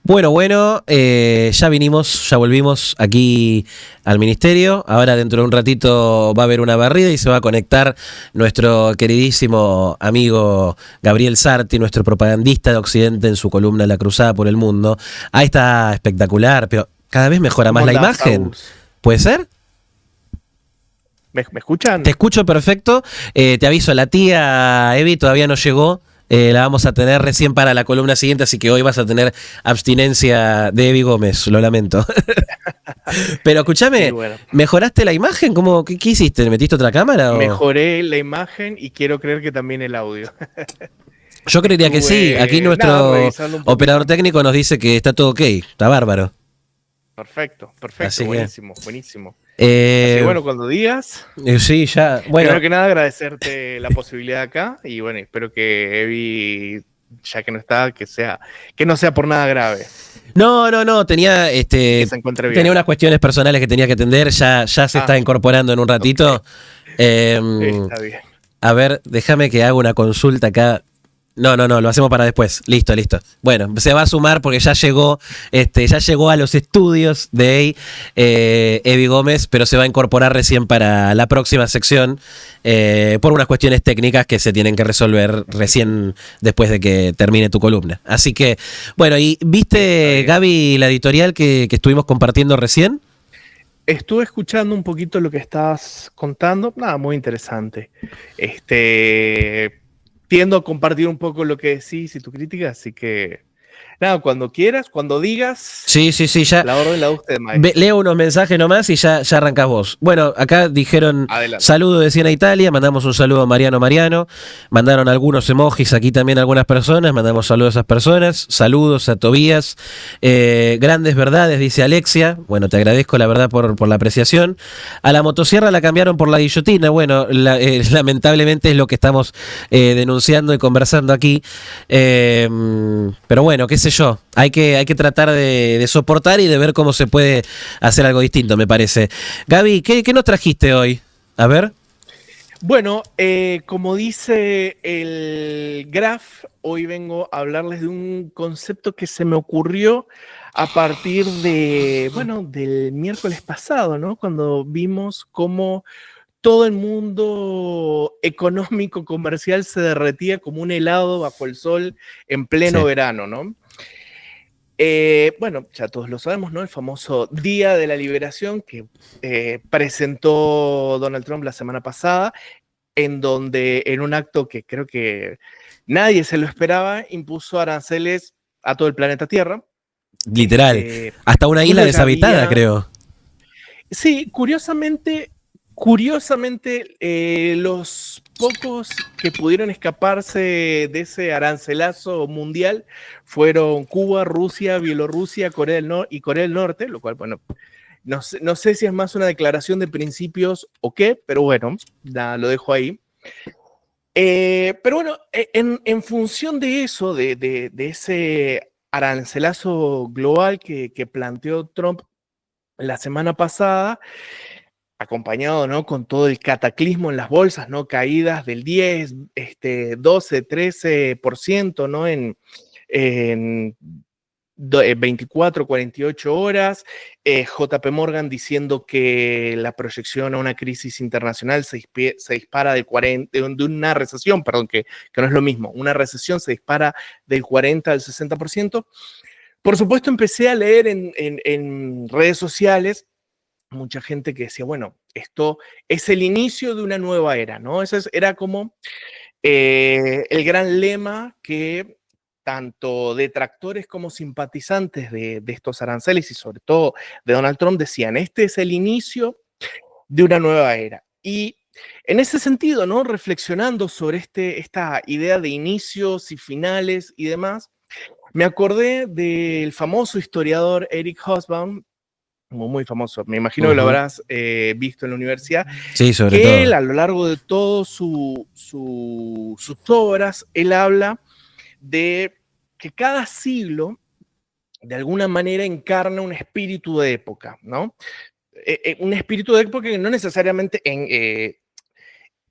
Bueno, ya vinimos, ya volvimos aquí al ministerio. Ahora dentro de un ratito va a haber una barrida y se va a conectar nuestro queridísimo amigo Gabriel Sarti, nuestro propagandista de Occidente en su columna La Cruzada por el Mundo. Ahí está espectacular, pero cada vez mejora ¿Cómo más la andás, imagen. Agus? ¿Puede ser? ¿Me Te escuchan? escucho perfecto. Te aviso, la tía Evi todavía no llegó. La vamos a tener recién para la columna siguiente, así que hoy vas a tener abstinencia de Evi Gómez, lo lamento. Pero Y escúchame, bueno, ¿mejoraste la imagen? ¿Qué hiciste? ¿Metiste otra cámara o...? mejoré la imagen y quiero creer que también el audio. Yo creería que sí. Aquí Nada, nuestro revisando un operador poquito. técnico nos dice que está todo ok, está bárbaro. Perfecto, perfecto, Así que... buenísimo, buenísimo. Así que eh, bueno, cuando digas, sí, ya. primero Bueno, que nada agradecerte la posibilidad acá y bueno, espero que Evi, ya que no está, que no sea por nada grave no, y que se encuentre tenía bien. unas cuestiones personales que tenía que atender, ya se está Ah, incorporando en un ok, ratito. Eh, está bien. a ver, déjame que haga una consulta acá. No, lo hacemos para después. Listo. Bueno, se va a sumar porque ya llegó a los estudios de Evi Gómez, pero se va a incorporar recién para la próxima sección por unas cuestiones técnicas que se tienen que resolver recién después de que termine tu columna. Así que, bueno, ¿y Está viste, bien. Gaby, la editorial que estuvimos compartiendo recién? Estuve escuchando un poquito lo que estabas contando, nada, muy interesante. Este, tiendo a compartir un poco lo que decís y tu crítica, así que nada, cuando quieras, cuando digas, Sí, ya. la orden la da usted, maestro. Leo unos mensajes nomás y ya arrancás vos. Bueno, acá dijeron Adelante. saludo de Siena Italia, mandamos un saludo a Mariano, mandaron algunos emojis aquí también algunas personas, mandamos saludos a esas personas, saludos a Tobías, grandes verdades, dice Alexia, bueno, te agradezco la verdad por la apreciación. A la motosierra la cambiaron por la guillotina, bueno, lamentablemente es lo que estamos denunciando y conversando aquí, pero bueno, qué sé yo, hay que tratar de soportar y de ver cómo se puede hacer algo distinto, me parece. Gaby, ¿qué nos trajiste hoy? A ver. Bueno, como dice el Graph, hoy vengo a hablarles de un concepto que se me ocurrió a partir de, bueno, del miércoles pasado, ¿no? Cuando vimos cómo todo el mundo económico comercial se derretía como un helado bajo el sol en pleno Sí. verano, ¿no? Bueno, ya todos lo sabemos, ¿no? El famoso Día de la Liberación que presentó Donald Trump la semana pasada, en donde en un acto que creo que nadie se lo esperaba, impuso aranceles a todo el planeta Tierra. Literal. Hasta una isla Uno ya deshabitada, había, creo. sí, los pocos que pudieron escaparse de ese arancelazo mundial fueron Cuba, Rusia, Bielorrusia, y Corea del Norte, lo cual, bueno, no sé si es más una declaración de principios o qué, pero bueno, lo dejo ahí. Pero bueno, en función de eso, de ese arancelazo global que planteó Trump la semana pasada, acompañado, ¿no? Con todo el cataclismo en las bolsas, ¿no? Caídas del 10, 12, 13%, ¿no? En 24, 48 horas. JP Morgan diciendo que la proyección a una crisis internacional se dispara de una recesión, perdón, que no es lo mismo. Una recesión se dispara del 40 al 60%. Por supuesto, empecé a leer en redes sociales mucha gente que decía, bueno, esto es el inicio de una nueva era, ¿no? Era como el gran lema que tanto detractores como simpatizantes de estos aranceles y sobre todo de Donald Trump decían, este es el inicio de una nueva era. Y en ese sentido, ¿no? Reflexionando sobre esta idea de inicios y finales y demás, me acordé del famoso historiador Eric Hobsbawm, como muy famoso, me imagino que lo Ujú. habrás visto en la universidad, Sí, sobre que él todo. a lo largo de todas sus obras, él habla de que cada siglo de alguna manera encarna un espíritu de época, ¿no? Un espíritu de época que no necesariamente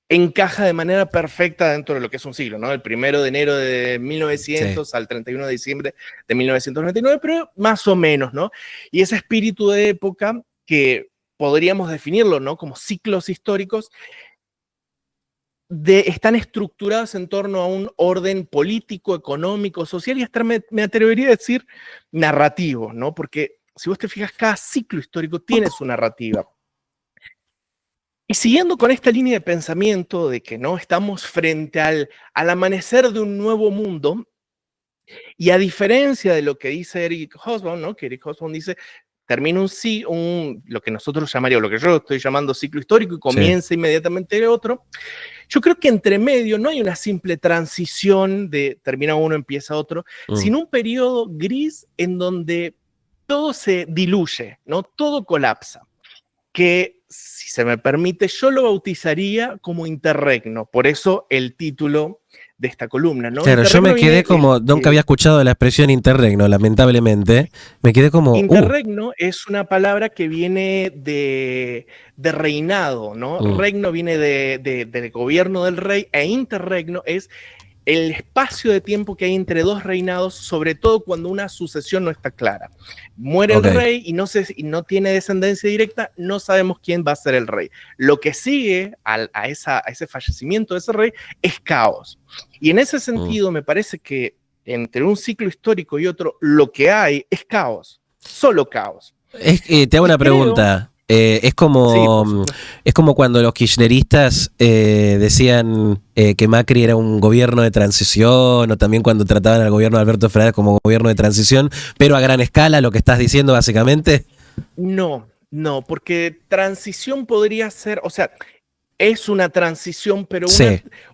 encaja de manera perfecta dentro de lo que es un siglo, ¿no? El 1 de enero de 1900 al 31 de diciembre de 1999, pero más o menos, ¿no? Y ese espíritu de época que podríamos definirlo, ¿no? Como ciclos históricos, están estructurados en torno a un orden político, económico, social y hasta me atrevería a decir narrativo, ¿no? Porque si vos te fijas, cada ciclo histórico tiene su narrativa. Y siguiendo con esta línea de pensamiento de que no estamos frente al amanecer de un nuevo mundo, y a diferencia de lo que dice Eric Hobsbawm, ¿no? Que Eric Hobsbawm dice, termina lo que nosotros llamaríamos, lo que yo estoy llamando ciclo histórico y Sí. comienza inmediatamente otro. Yo creo que entre medio no hay una simple transición de termina uno, empieza otro, sino un periodo gris en donde todo se diluye, ¿no? Todo colapsa. Que, si se me permite, yo lo bautizaría como interregno. Por eso el título de esta columna, ¿no? Claro, yo me quedé como, nunca había escuchado la expresión interregno, lamentablemente. Me quedé como, interregno es una palabra que viene de reinado, ¿no? Regno viene del gobierno del rey, e interregno es el espacio de tiempo que hay entre dos reinados, sobre todo cuando una sucesión no está clara. Muere el rey y no tiene descendencia directa, no sabemos quién va a ser el rey. Lo que sigue a ese fallecimiento de ese rey es caos. Y en ese sentido me parece que entre un ciclo histórico y otro, lo que hay es caos, solo caos. Te hago una pregunta. Es como cuando los kirchneristas decían que Macri era un gobierno de transición, o también cuando trataban al gobierno de Alberto Fernández como gobierno de transición, pero a gran escala, lo que estás diciendo básicamente. No, porque transición podría ser, o sea, es una transición, pero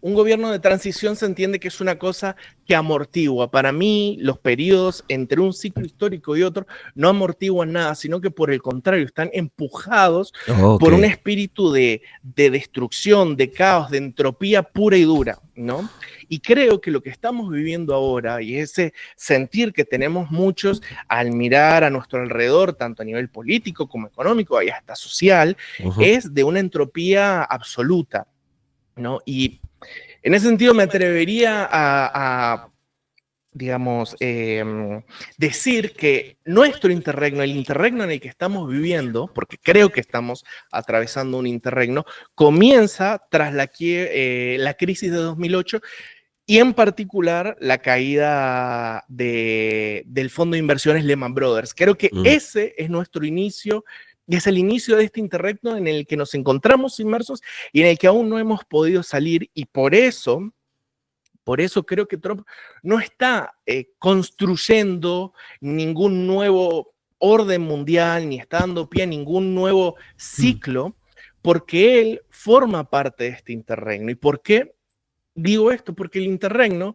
un gobierno de transición se entiende que es una cosa que amortigua. Para mí, los periodos entre un ciclo histórico y otro no amortiguan nada, sino que por el contrario, están empujados por un espíritu de destrucción, de caos, de entropía pura y dura, ¿no? Y creo que lo que estamos viviendo ahora, y ese sentir que tenemos muchos al mirar a nuestro alrededor, tanto a nivel político como económico y hasta social, es de una entropía absoluta, ¿no? Y en ese sentido me atrevería a digamos, decir que nuestro interregno, el interregno en el que estamos viviendo, porque creo que estamos atravesando un interregno, comienza tras la crisis de 2008 y en particular la caída del fondo de inversiones Lehman Brothers. Creo que ese es nuestro inicio, y es el inicio de este interregno en el que nos encontramos inmersos y en el que aún no hemos podido salir, y por eso creo que Trump no está construyendo ningún nuevo orden mundial, ni está dando pie a ningún nuevo ciclo, porque él forma parte de este interregno. ¿Y por qué digo esto? Porque el interregno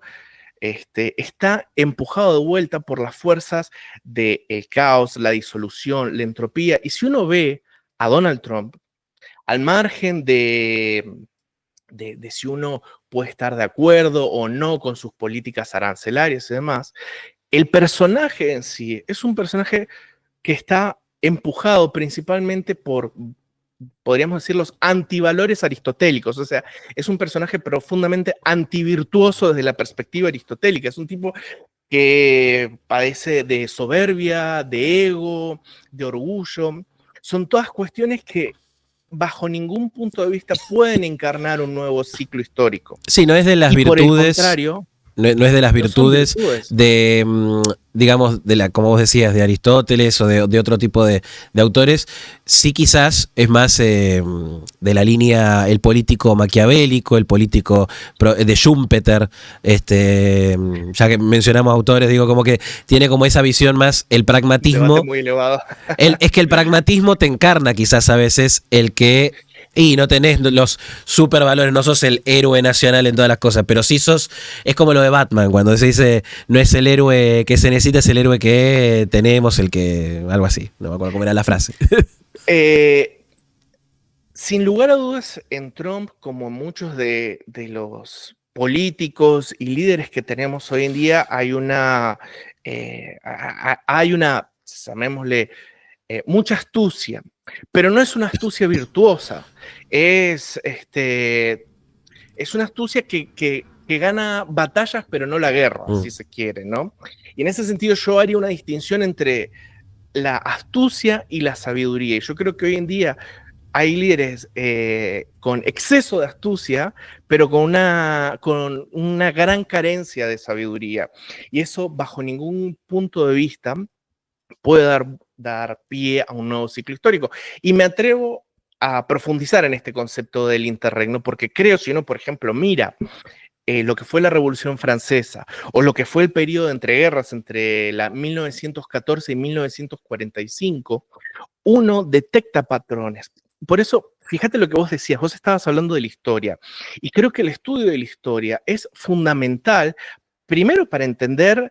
está empujado de vuelta por las fuerzas del caos, la disolución, la entropía. Y si uno ve a Donald Trump, al margen de si uno puede estar de acuerdo o no con sus políticas arancelarias y demás, el personaje en sí es un personaje que está empujado principalmente por, podríamos decir, los antivalores aristotélicos. O sea, es un personaje profundamente antivirtuoso desde la perspectiva aristotélica. Es un tipo que padece de soberbia, de ego, de orgullo. Son todas cuestiones que bajo ningún punto de vista pueden encarnar un nuevo ciclo histórico. Sí, no es de las virtudes. Por el contrario, no es de las virtudes, de, digamos, como vos decías, de Aristóteles o de otro tipo de autores. Sí, quizás es más de la línea el político maquiavélico, el político de Schumpeter. Ya que mencionamos autores, digo, como que tiene como esa visión más el pragmatismo. Muy elevado. Es que el pragmatismo te encarna quizás a veces el que... Y no tenés los supervalores, no sos el héroe nacional en todas las cosas, pero sí sos, es como lo de Batman, cuando se dice, no es el héroe que se necesita, es el héroe que tenemos, el que, algo así, no me acuerdo cómo era la frase. Sin lugar a dudas, en Trump, como muchos de los políticos y líderes que tenemos hoy en día, hay una, llamémosle, mucha astucia, pero no es una astucia virtuosa, es Es una astucia que gana batallas, pero no la guerra, Mm. si se quiere, ¿no? Y en ese sentido yo haría una distinción entre la astucia y la sabiduría. Y yo creo que hoy en día hay líderes con exceso de astucia, pero con una gran carencia de sabiduría. Y eso, bajo ningún punto de vista, puede dar pie a un nuevo ciclo histórico. Y me atrevo a profundizar en este concepto del interregno, porque creo, si uno, por ejemplo, mira lo que fue la Revolución Francesa o lo que fue el periodo de entreguerras entre la 1914 y 1945, uno detecta patrones. Por eso, fíjate lo que vos decías, vos estabas hablando de la historia, y creo que el estudio de la historia es fundamental, primero para entender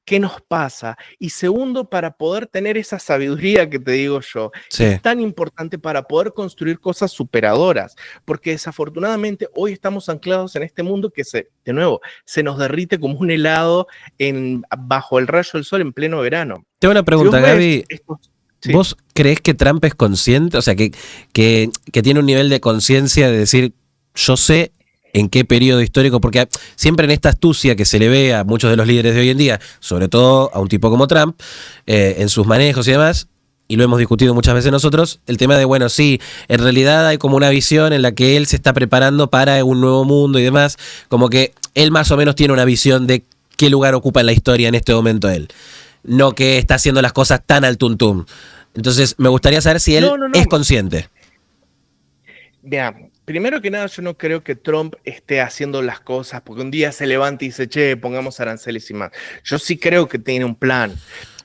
qué nos pasa y segundo para poder tener esa sabiduría que te digo yo, que es Sí. tan importante para poder construir cosas superadoras, porque desafortunadamente hoy estamos anclados en este mundo que de nuevo, se nos derrite como un helado bajo el rayo del sol en pleno verano. Tengo una Si vos pregunta, ves Gaby. estos, sí. ¿Vos creés que Trump es consciente? O sea, que tiene un nivel de conciencia de decir, yo sé en qué periodo histórico, porque siempre en esta astucia que se le ve a muchos de los líderes de hoy en día, sobre todo a un tipo como Trump, en sus manejos y demás, y lo hemos discutido muchas veces nosotros, el tema de, bueno, sí, en realidad hay como una visión en la que él se está preparando para un nuevo mundo y demás, como que él más o menos tiene una visión de qué lugar ocupa en la historia en este momento él, no que está haciendo las cosas tan al tuntum. Entonces, me gustaría saber si él No, no, es no. consciente. Mira, primero que nada, yo no creo que Trump esté haciendo las cosas porque un día se levanta y dice, che, pongamos aranceles y más. Yo sí creo que tiene un plan,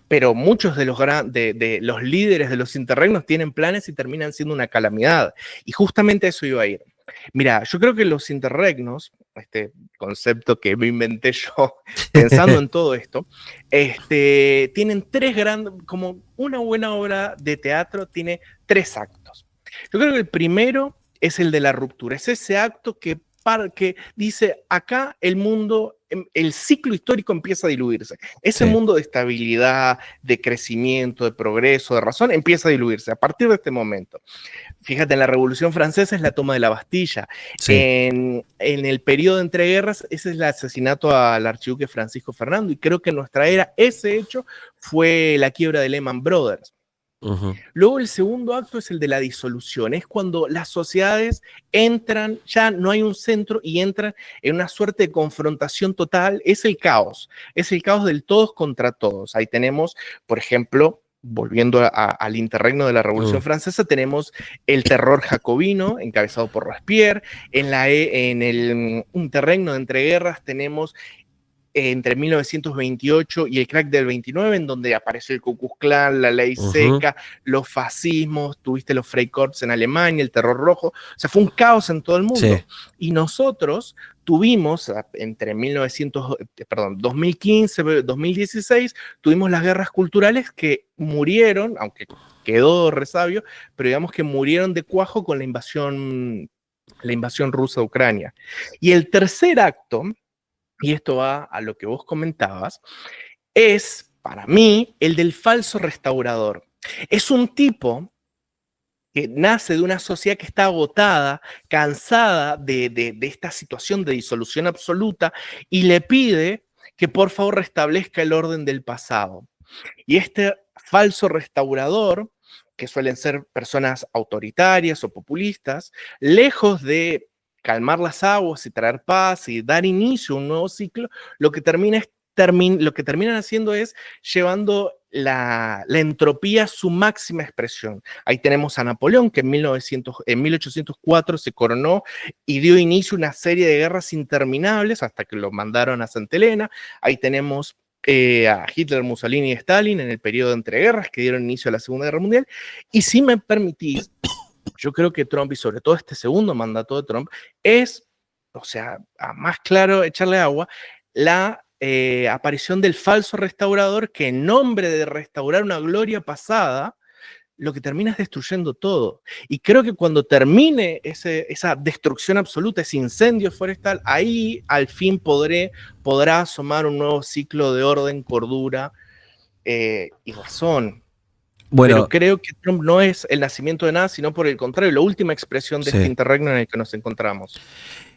pero muchos de los líderes de los interregnos tienen planes y terminan siendo una calamidad. Y justamente eso iba a ir. Mira, yo creo que los interregnos, este concepto que me inventé yo pensando en todo esto, tienen tres grandes, como una buena obra de teatro tiene tres actos. Yo creo que el primero es el de la ruptura, es ese acto que dice, acá el mundo, el ciclo histórico empieza a diluirse. Ese Sí. mundo de estabilidad, de crecimiento, de progreso, de razón, empieza a diluirse a partir de este momento. Fíjate, en la Revolución Francesa es la toma de la Bastilla. Sí. En el periodo de entreguerras, ese es el asesinato al archiduque Francisco Fernando. Y creo que en nuestra era ese hecho fue la quiebra de Lehman Brothers. Uh-huh. Luego el segundo acto es el de la disolución, es cuando las sociedades entran, ya no hay un centro y entran en una suerte de confrontación total, es el caos del todos contra todos. Ahí tenemos, por ejemplo, volviendo al interregno de la Revolución Francesa, tenemos el terror jacobino, encabezado por Robespierre, en el interregno de entreguerras tenemos entre 1928 y el crack del 29, en donde apareció el Ku Klux Klan, la ley Uh-huh. seca, los fascismos, tuviste los Freikorps en Alemania, el terror rojo, o sea, fue un caos en todo el mundo. Sí. Y nosotros tuvimos, entre 2015, 2016, tuvimos las guerras culturales que murieron, aunque quedó resabio, pero digamos que murieron de cuajo con la invasión rusa a Ucrania. Y el tercer acto, y esto va a lo que vos comentabas, es para mí el del falso restaurador. Es un tipo que nace de una sociedad que está agotada, cansada de esta situación de disolución absoluta y le pide que por favor restablezca el orden del pasado. Y este falso restaurador, que suelen ser personas autoritarias o populistas, lejos de calmar las aguas y traer paz y dar inicio a un nuevo ciclo, lo que terminan haciendo es llevando la entropía a su máxima expresión. Ahí tenemos a Napoleón, que en 1804 se coronó y dio inicio a una serie de guerras interminables hasta que lo mandaron a Santa Elena. Ahí tenemos a Hitler, Mussolini y Stalin en el periodo de entreguerras que dieron inicio a la Segunda Guerra Mundial. Y si me permitís, yo creo que Trump, y sobre todo este segundo mandato de Trump, es, o sea, a más claro echarle agua, la aparición del falso restaurador que en nombre de restaurar una gloria pasada, lo que termina es destruyendo todo. Y creo que cuando termine esa destrucción absoluta, ese incendio forestal, ahí al fin podrá asomar un nuevo ciclo de orden, cordura y razón. Pero Bueno, creo que Trump no es el nacimiento de nada, sino por el contrario, la última expresión de este sí. interregno en el que nos encontramos.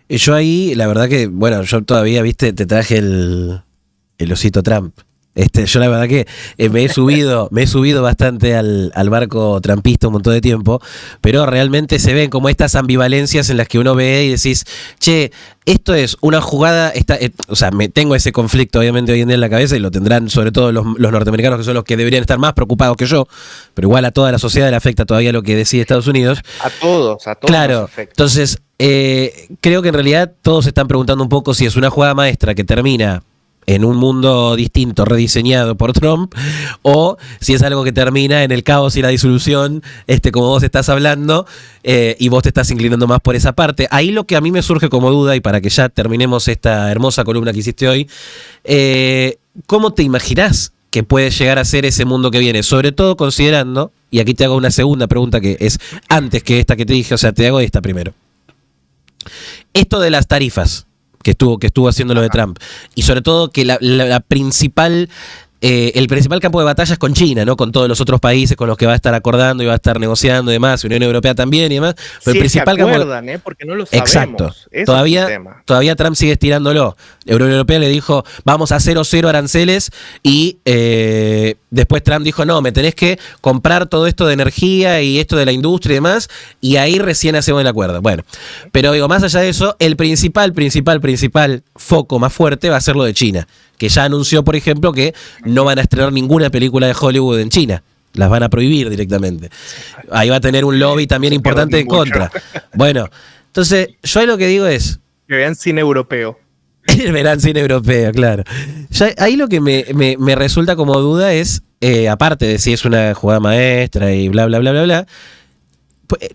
Yo ahí, la verdad que, bueno, yo todavía, viste, te traje el osito Trump. Yo la verdad que me he subido bastante al barco trampista un montón de tiempo, pero realmente se ven como estas ambivalencias en las que uno ve y decís, che, esto es una jugada, o sea, tengo ese conflicto obviamente hoy en día en la cabeza y lo tendrán sobre todo los norteamericanos, que son los que deberían estar más preocupados que yo, pero igual a toda la sociedad le afecta todavía lo que decide Estados Unidos. A todos nos Claro, afecta. entonces creo que en realidad todos se están preguntando un poco si es una jugada maestra que termina en un mundo distinto, rediseñado por Trump, o si es algo que termina en el caos y la disolución, como vos estás hablando, y vos te estás inclinando más por esa parte. Ahí lo que a mí me surge como duda, y para que ya terminemos esta hermosa columna que hiciste hoy, ¿cómo te imaginás que puede llegar a ser ese mundo que viene? Sobre todo considerando, y aquí te hago una segunda pregunta que es antes que esta que te dije, o sea, te hago esta primero. Esto de las tarifas que estuvo haciendo lo de Trump, y sobre todo que la principal, el principal campo de batalla es con China, ¿no? Con todos los otros países con los que va a estar acordando y va a estar negociando y demás, Unión Europea también y demás. Pero Sí, el principal se acuerdan, porque no lo sabemos. Exacto. Ese Todavía, es el tema. todavía Trump sigue estirándolo. La Unión Europea le dijo, vamos a 0 aranceles, y después Trump dijo, no, me tenés que comprar todo esto de energía y esto de la industria y demás, y ahí recién hacemos el acuerdo. Bueno, pero digo, más allá de eso, el principal foco más fuerte va a ser lo de China, que ya anunció, por ejemplo, que no van a estrenar ninguna película de Hollywood en China. Las van a prohibir directamente. Ahí va a tener un lobby también importante en contra. Bueno, entonces, yo ahí lo que digo es... Que vean cine europeo. Verán cine europeo, claro. Ahí lo que me resulta como duda es, aparte de si es una jugada maestra y bla, bla, bla, bla, bla,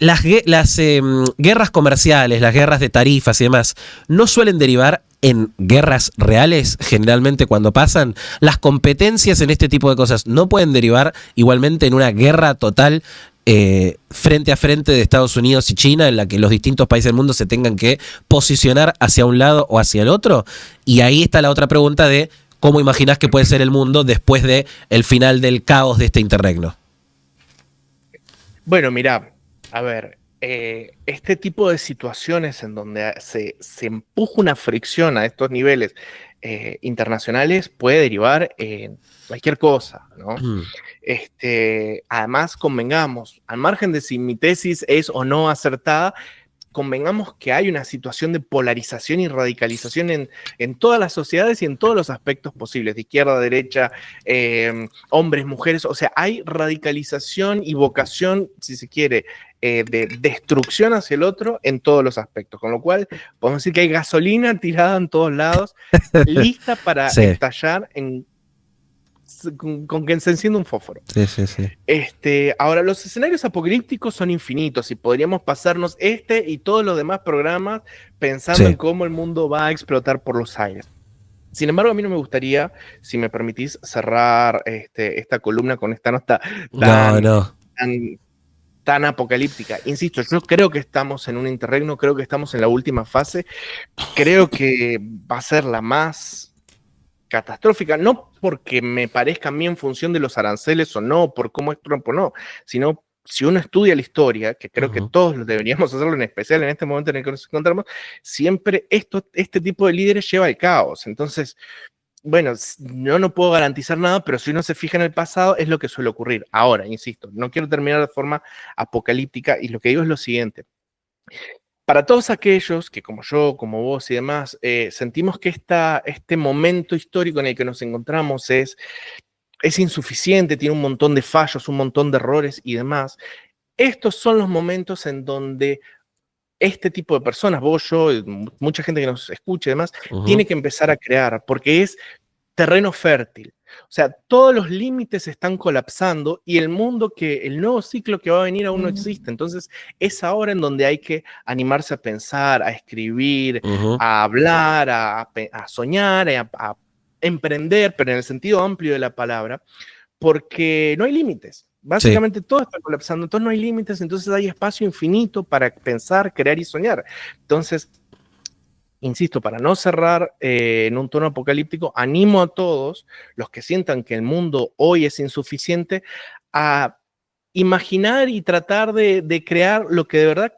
las guerras comerciales, las guerras de tarifas y demás, ¿no suelen derivar en guerras reales generalmente cuando pasan? Las competencias en este tipo de cosas no pueden derivar igualmente en una guerra total frente a frente de Estados Unidos y China, en la que los distintos países del mundo se tengan que posicionar hacia un lado o hacia el otro. Y ahí está la otra pregunta de cómo imaginás que puede ser el mundo después de el final del caos de este interregno. Bueno, mira, a ver, este tipo de situaciones en donde se empuja una fricción a estos niveles internacionales puede derivar en cualquier cosa, ¿no? Además, convengamos, al margen de si mi tesis es o no acertada, convengamos que hay una situación de polarización y radicalización en todas las sociedades y en todos los aspectos posibles, de izquierda a derecha, hombres, mujeres, o sea, hay radicalización y vocación, si se quiere, de destrucción hacia el otro en todos los aspectos, con lo cual podemos decir que hay gasolina tirada en todos lados, lista para estallar con que se encienda un fósforo. Sí. Ahora, los escenarios apocalípticos son infinitos y podríamos pasarnos y todos los demás programas pensando en cómo el mundo va a explotar por los aires. Sin embargo, a mí no me gustaría, si me permitís, cerrar esta columna con esta nota tan apocalíptica. Insisto, yo creo que estamos en un interregno, creo que estamos en la última fase, creo que va a ser la más catastrófica, no porque me parezca a mí en función de los aranceles o no, por cómo es Trump o no, sino si uno estudia la historia, que creo que todos deberíamos hacerlo, en especial en este momento en el que nos encontramos, siempre este tipo de líderes lleva al caos. Entonces, bueno, no puedo garantizar nada, pero si uno se fija en el pasado, es lo que suele ocurrir. Ahora, insisto, no quiero terminar de forma apocalíptica y lo que digo es lo siguiente. Para todos aquellos que, como yo, como vos y demás, sentimos que este momento histórico en el que nos encontramos es insuficiente, tiene un montón de fallos, un montón de errores y demás, estos son los momentos en donde este tipo de personas, vos, yo, mucha gente que nos escuche y demás, tiene que empezar a crear, porque es terreno fértil. O sea, todos los límites están colapsando y el nuevo ciclo que va a venir aún no existe. Entonces, es ahora en donde hay que animarse a pensar, a escribir, a hablar, a soñar, a emprender, pero en el sentido amplio de la palabra, porque no hay límites. Básicamente todo está colapsando, entonces no hay límites, entonces hay espacio infinito para pensar, crear y soñar. Entonces, insisto, para no cerrar en un tono apocalíptico, animo a todos los que sientan que el mundo hoy es insuficiente a imaginar y tratar de crear lo que de verdad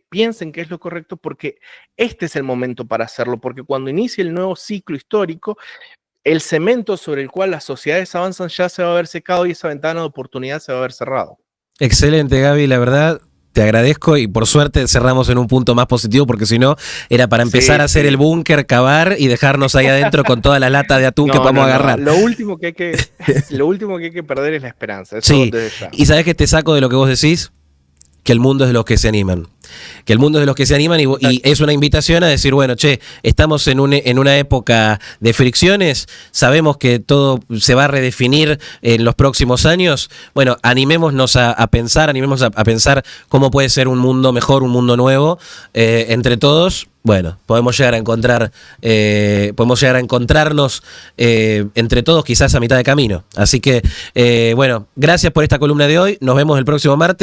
piensen que es lo correcto, porque este es el momento para hacerlo, porque cuando inicie el nuevo ciclo histórico, el cemento sobre el cual las sociedades avanzan ya se va a haber secado y esa ventana de oportunidad se va a haber cerrado. Excelente, Gaby, la verdad. Te agradezco y por suerte cerramos en un punto más positivo porque si no era para empezar a hacer el búnker, cavar y dejarnos ahí adentro con toda la lata de atún que podamos agarrar. Lo último que hay que perder es la esperanza. Eso sí, y sabes que te saco de lo que vos decís, que el mundo es de los que se animan. Que el mundo es de los que se animan y es una invitación a decir, bueno, che, estamos en una época de fricciones, sabemos que todo se va a redefinir en los próximos años. Bueno, animémonos a pensar, cómo puede ser un mundo mejor, un mundo nuevo, entre todos. Bueno, podemos llegar a encontrarnos entre todos quizás a mitad de camino. Así que, bueno, gracias por esta columna de hoy. Nos vemos el próximo martes.